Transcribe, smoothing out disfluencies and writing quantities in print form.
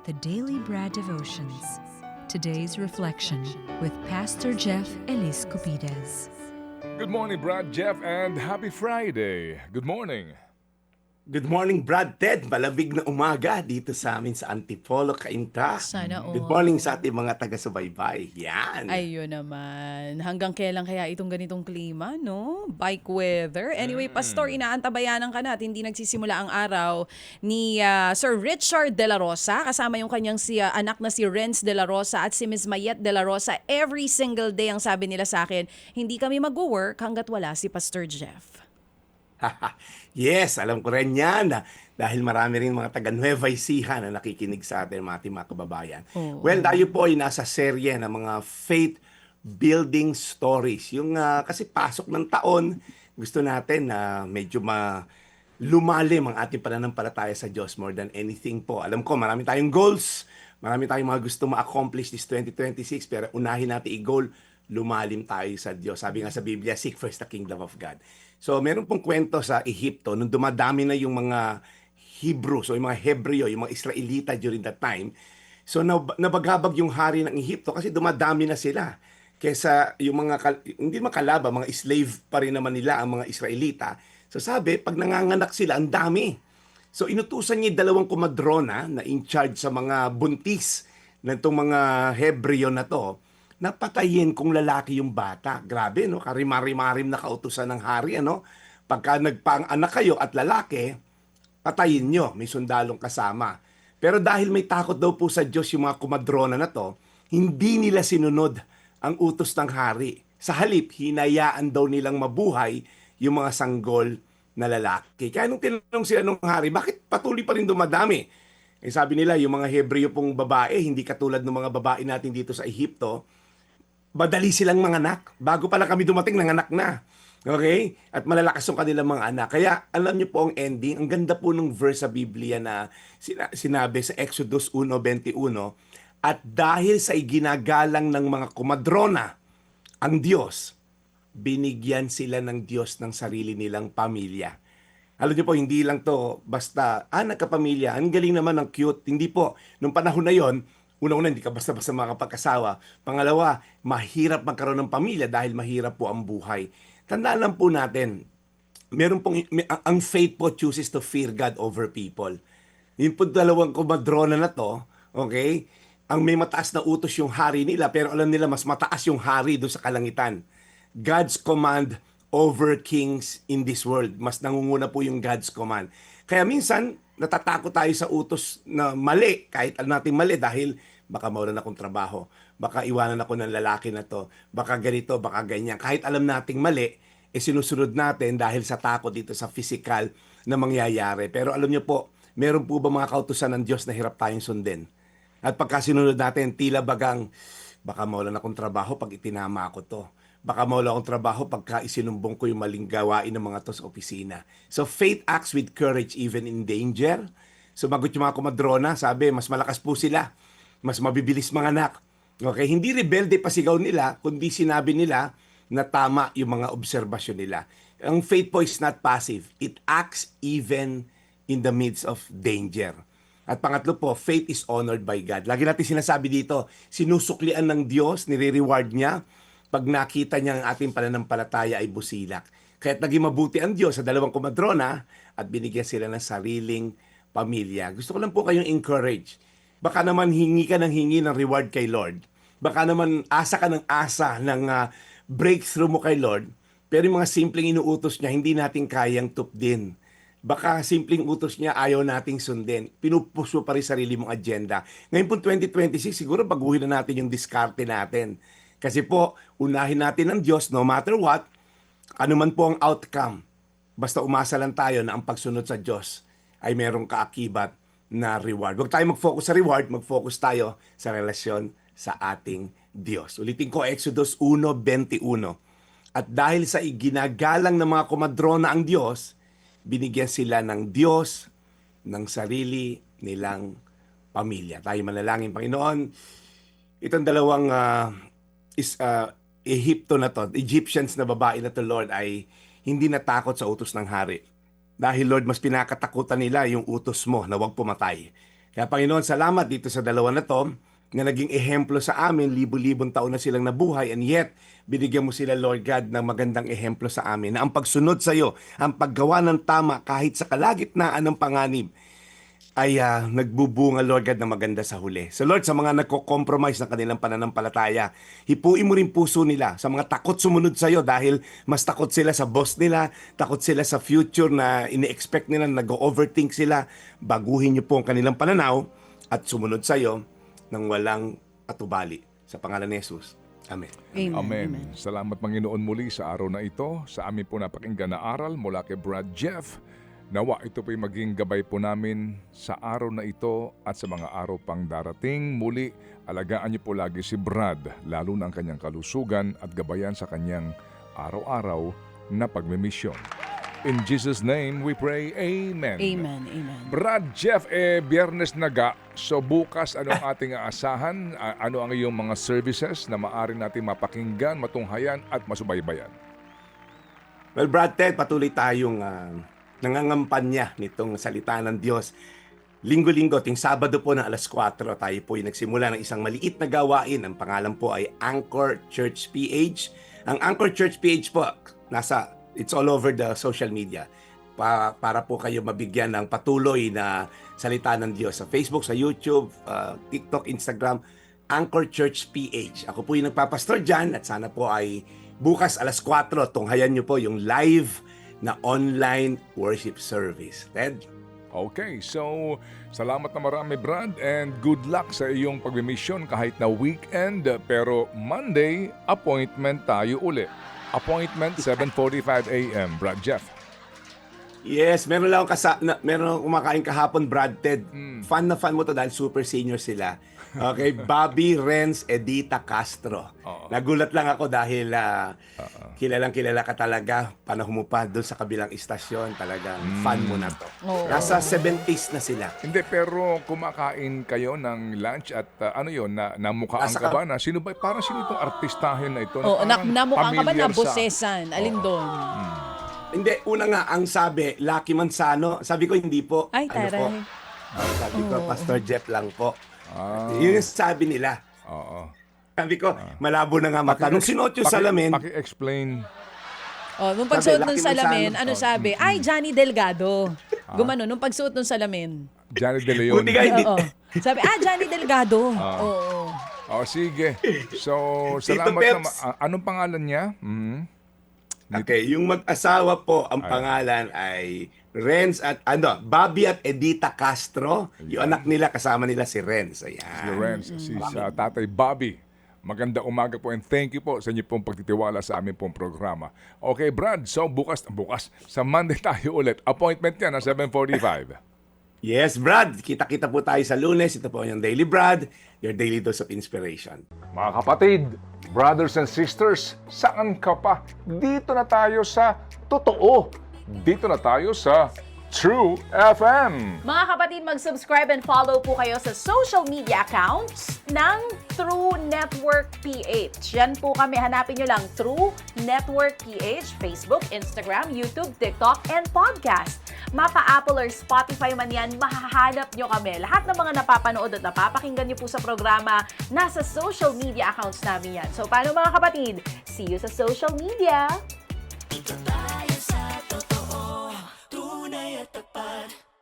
The Daily Bread Devotions. Today's reflection with Pastor Jeff Elise Cupides. Good morning, Brad, Jeff, and happy Friday. Good morning. Good morning, Brad Ted. Malamig na umaga dito sa amin sa Antipolo, Cainta. Sana Good all. morning sa ating mga taga-subaybay. Yan. Ayun naman. Hanggang kailan kaya itong ganitong klima, no? Bike weather. Anyway, Pastor, inaantabayanan ka na at hindi nagsisimula ang araw ni Sir Richard De La Rosa. Kasama yung kanyang anak na si Renz De La Rosa at si Ms. Mayet De La Rosa. Every single day ang sabi nila sa akin, hindi kami mag-work hanggat wala si Pastor Jeff. Yes, alam ko rin yan. Dahil marami rin mga taga Nueva Ecija na nakikinig sa atin, mga kababayan. Oo. Well, tayo po ay nasa serye ng mga faith building stories. Yung kasi pasok ng taon, gusto natin na medyo lumalim ang ating pananampalataya sa Diyos more than anything po. Alam ko, marami tayong goals, marami tayong mga gusto ma-accomplish this 2026, pero unahin natin i-goal, lumalim tayo sa Diyos. Sabi nga sa Biblia, seek first the kingdom of God. So, meron pong kwento sa Ehipto, nung dumadami na yung mga Hebrews o yung mga Hebreo, yung mga Israelita during that time. So, nabagabag yung hari ng Ehipto kasi dumadami na sila. Kesa yung hindi makalaba, mga slave pa rin naman nila ang mga Israelita. So, sabi, pag nanganganak sila, ang dami. So, inutusan niya yung 2 komadrona na in charge sa mga buntis na itong mga Hebreo na to, napatayin kung lalaki yung bata. Grabe, no? Karimari-marim na kautusan ng hari, ano? Pagka nagpang-anak kayo at lalaki, patayin nyo. May sundalong kasama. Pero dahil may takot daw po sa Diyos yung mga kumadrona na to, hindi nila sinunod ang utos ng hari. Sa halip, hinayaan daw nilang mabuhay yung mga sanggol na lalaki. Kaya nung tinanong sila ng hari, bakit patuloy pa rin dumadami? Eh, sabi nila, yung mga Hebreo pong babae, hindi katulad ng mga babae natin dito sa Ehipto, madali silang manganak. Bago pala kami dumating, nanganak na. Okay? At malalakas yung kanilang mga anak. Kaya alam niyo po ang ending. Ang ganda po ng verse sa Biblia na sinabi sa Exodus 1:21. At dahil sa iginagalang ng mga kumadrona, ang Diyos, binigyan sila ng Diyos ng sarili nilang pamilya. Alam niyo po, hindi lang to basta, nagkapamilya, ang galing naman, ang cute. Hindi po. Nung panahon na yon, una-una, hindi ka basta-basta makapagkasawa. Pangalawa, mahirap magkaroon ng pamilya dahil mahirap po ang buhay. Tandaan lang po natin, ang faith po chooses to fear God over people. Yung po 2 komadrona na to, okay, ang may mataas na utos yung hari nila, pero alam nila mas mataas yung hari doon sa kalangitan. God's command over kings in this world. Mas nangunguna po yung God's command. Kaya minsan, natatakot tayo sa utos na mali, kahit alam natin mali dahil baka mawalan akong trabaho, baka iwanan ako ng lalaki na to, baka ganito, baka ganyan. Kahit alam nating mali, sinusunod natin dahil sa takot dito sa physical na mangyayari. Pero alam niyo po, meron po ba mga kautusan ng Diyos na hirap tayong sundin? At pagka sinunod natin, tila bagang, baka mawalan akong trabaho pag itinama ako to. Baka mawalan akong trabaho pagka isinumbong ko yung maling gawain ng mga to sa opisina. So faith acts with courage even in danger. Sumagot yung mga kumadrona, sabi, mas malakas po sila. Mas mabibilis mga anak. Okay, hindi rebelde pasigaw nila, kundi sinabi nila na tama yung mga obserbasyon nila. Ang faith po is not passive. It acts even in the midst of danger. At pangatlo po, faith is honored by God. Lagi natin sinasabi dito, sinusuklian ng Diyos, nire-reward niya pag nakita niya ang ating pananampalataya ay busilak. Kaya't naging mabuti ang Diyos sa 2 komadrona at binigyan sila ng sariling pamilya. Gusto ko lang po kayong encourage. Baka naman hingi ka ng hingi ng reward kay Lord. Baka naman asa ka ng asa ng breakthrough mo kay Lord. Pero yung mga simpleng inuutos niya, hindi natin kayang tupdin. Baka simpleng utos niya, ayaw nating sundin. Pinupuso pa rin sarili mong agenda. Ngayon po 2026, siguro baguhin na natin yung diskarte natin. Kasi po, unahin natin ang Diyos no matter what, ano man po ang outcome. Basta umasa lang tayo na ang pagsunod sa Diyos ay merong kaakibat na reward. Huwag tayo mag-focus sa reward, mag-focus tayo sa relasyon sa ating Diyos. Ulitin ko, Exodus 1:21. At dahil sa iginagalang ng mga komadrona ang Diyos, binigyan sila ng Diyos ng sarili nilang pamilya. Tayo manalangin, Panginoon. Itong 2 Ehipto na to, Egyptians na babae na to, Lord, ay hindi natakot sa utos ng hari. Dahil Lord, mas pinakatakutan nila yung utos mo na huwag pumatay. Kaya Panginoon, salamat dito sa dalawa na to na naging ehemplo sa amin, libu-libong taon na silang nabuhay, and yet, binigyan mo sila, Lord God, ng magandang ehemplo sa amin, na ang pagsunod sa iyo, ang paggawa ng tama kahit sa kalagitnaan ng panganib, ay nagbubunga, Lord God, na maganda sa huli. So Lord, sa mga nagko-compromise ng kanilang pananampalataya, hipuin mo rin puso nila sa mga takot sumunod sa iyo dahil mas takot sila sa boss nila, takot sila sa future na ini-expect nila, nag-overthink sila. Baguhin niyo po ang kanilang pananaw at sumunod sa iyo ng walang atubali. Sa pangalan ni Jesus. Amen. Amen. Salamat Panginoon muli sa araw na ito. Sa amin po napakinggan na aral mula kay Brad Jeff. Nawa ito po'y maging gabay po namin sa araw na ito at sa mga araw pang darating. Muli, alagaan niyo po lagi si Brad, lalo na ang kanyang kalusugan at gabayan sa kanyang araw-araw na pagmimisyon. In Jesus' name we pray, Amen. Amen, amen. Brad Jeff, biyernes na ga. So bukas, anong ating aasahan? Ano ang iyong mga services na maaari natin mapakinggan, matunghayan at masubaybayan? Well, Brad Ted, patuloy tayong nangangampanya nitong salita ng Diyos. Linggo-linggo, ting Sabado po ng alas 4, tayo po ay nagsimula ng isang maliit na gawain. Ang pangalan po ay Anchor Church PH. Ang Anchor Church PH po, it's all over the social media. Para po kayo mabigyan ng patuloy na salita ng Diyos sa Facebook, sa YouTube, TikTok, Instagram, Anchor Church PH. Ako po yung nagpapastor dyan at sana po ay bukas alas 4, tunghayan nyo po yung live na online worship service. Ted? Okay, so salamat na marami Brad and good luck sa iyong pagmimisyon kahit na weekend. Pero Monday, appointment tayo uli. Appointment 7:45 a.m. Brad Jeff. Yes, meron lang meron akong kumakain kahapon, Brad Ted. Fan na fan mo to dahil super senior sila. Okay, Bobby Renz Edita Castro. Nagulat lang ako dahil kilala ka talaga. Panahon mo pa doon sa kabilang istasyon. Talagang fan mo na to. Nasa 70s na sila. Hindi, pero kumakain kayo ng lunch at ano yon na namukhaan ka ba na sino ba? Parang sino itong artistahin na ito? Oh, Parang namukhaan ka ba na familiar sa- bosesan? Alin doon? Hindi, una nga, ang sabi, Lucky Manzano. Sabi ko, hindi po. Ay, Ano taray. po? Sabi ko, Pastor Jeff lang po. Yun yung sabi nila. Oo. Sabi ko, malabo na nga mata. Nung sinuot yung salamin, Paki-explain. Oh, nung pagsuot Sabi, ng Lucky salamin, Manzano. ano sabi? Ay, Johnny Delgado. Gumano, nung pagsuot ng salamin. Johnny De Leon. buti ka hindi. Oo. Sabi, Johnny Delgado. Oo. Oh, sige. So, Tito salamat Peps. naman. Anong pangalan niya? Okay, yung mag-asawa po, ang pangalan ay Renz at Bobby at Edita Castro. Yung anak nila, kasama nila si Renz. Ayan. Lorenz, si sa tatay Bobby. Magandang umaga po and thank you po sa inyo pong pagtitiwala sa aming pong programa. Okay, Brad, so bukas, sa Monday tayo ulit. Appointment yan na 7:45. Yes, Brad. Kita-kita po tayo sa Lunes. Ito po yung Daily Brad, your daily dose of inspiration. Mga kapatid, brothers and sisters, saan ka pa? Dito na tayo sa totoo. Dito na tayo sa True FM. Mga kapatid, mag-subscribe and follow po kayo sa social media accounts ng True Network PH. Yan po kami, hanapin nyo lang True Network PH, Facebook, Instagram, YouTube, TikTok, and podcast. Mapa Apple or Spotify man yan, mahahanap nyo kami. Lahat ng mga napapanood at napapakinggan nyo po sa programa, nasa social media accounts namin yan. So paano mga kapatid? See you sa social media!